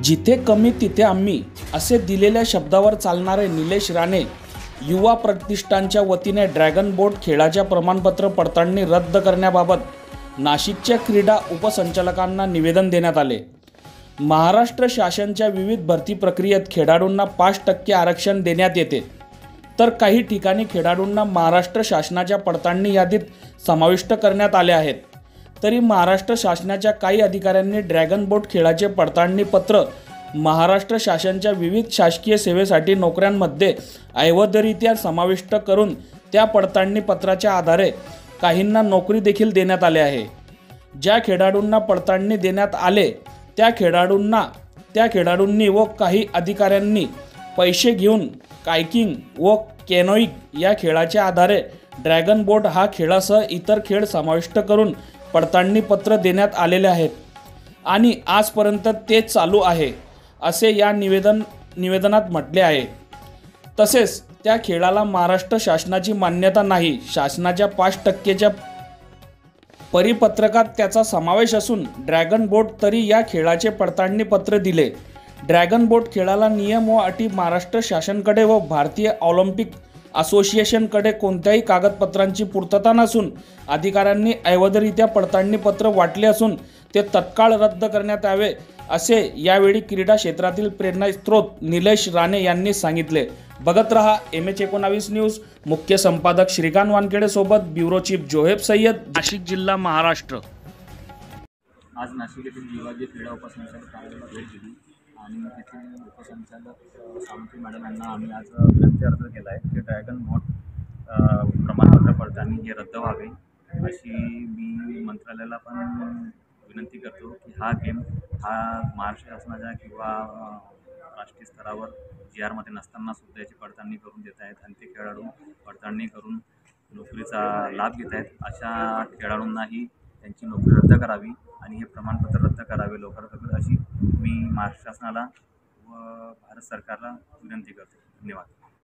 जिथे कमी तिथे आम्ही असे दिलेल्या शब्दावर चालणारे निलेश राणे युवा प्रतिष्ठानच्या वतीने ड्रॅगन बोट खेळाच्या प्रमाणपत्र पडताळणी रद्द करण्याबाबत नाशिकच्या क्रीडा उपसंचालकांना निवेदन देण्यात आले। महाराष्ट्र शासनाच्या विविध भरती प्रक्रियेत खेळाडूंना 5% आरक्षण देण्यात येते, तर काही ठिकाणी खेळाडूंना महाराष्ट्र शासनाच्या पडताळणी यादीत समाविष्ट करण्यात आले आहेत। तरी महाराष्ट्र शासनाच्या काही अधिकाऱ्यांनी ड्रॅगन बोट खेळाचे पडताळणी पत्र महाराष्ट्र शासनाच्या विविध शासकीय सेवेसाठी नोकऱ्यांमध्ये अवैधरित्या समाविष्ट करून त्या पडताळणी पत्राच्या आधारे काहींना नोकरी देखील देण्यात आली आहे। ज्या खेळाडूंना पडताळणी देण्यात आले त्या खेळाडूंनी व काही अधिकाऱ्यांनी पैसे घेऊन कायकिंग व कॅनोइंग या खेळाच्या आधारे ड्रॅगन बोट हा खेळासह इतर खेळ समाविष्ट करून पडताळणी पत्र देण्यात आलेले आहेत आणि आजपर्यंत ते चालू आहे असे या निवेदनात म्हटले आहे। तसेच त्या खेळाला महाराष्ट्र शासनाची मान्यता नाही। शासनाच्या 5%च्या परिपत्रकात त्याचा समावेश असून ड्रॅगन बोट तरी या खेळाचे पडताळणी पत्र दिले। ड्रॅगन बोट खेळाला नियम व अटी महाराष्ट्र शासनाकडे व भारतीय ऑलिम्पिक असोसिएशनकडे कोणत्याही कागदपत्रांची पूर्तता नसून अधिकाऱ्यांनी अवैधरित्या पडताळणी पत्र वाटले असून ते तत्काळ रद्द करण्यात यावे असे यावेळी क्रीडा क्षेत्रातील प्रेरणास्त्रोत निलेश राणे यांनी सांगितले। बघत रहा MH19 न्यूज। मुख्य संपादक श्रीकांत वानखेडे सोबत ब्युरो चीफ जोहेब सय्यद, नाशिक जिल्हा, महाराष्ट्र। आज नाशिक येथील विभागीय क्रीडा उपसंचालक कार्यालयाला भेट दिली आणि तेथील उपसंचालक सामंत मॅडम यांना आम्ही आज विनंती अर्ज केला आहे की ड्रॅगन बोट प्रमाणपत्र पडताळणी हे रद्द व्हावे अशी मी मंत्रालयाला पण विनंती करतो की हा गेम हा महाराष्ट्र शासनाच्या किंवा राष्ट्रीय स्तरावर GR मध्ये नसताना सुद्धा याची पडताळणी करून देत आहेत आणि ते खेळाडू पडताळणी करून नोकरीचा लाभ घेत आहेत। अशा खेळाडूंनाही त्यांची नोकरी रद्द करावी आणि हे प्रमाणपत्र रद्द करावे लवकरात लवकर अशी मी महाराष्ट्र शासनाला व भारत सरकारला विनंती करतो। धन्यवाद।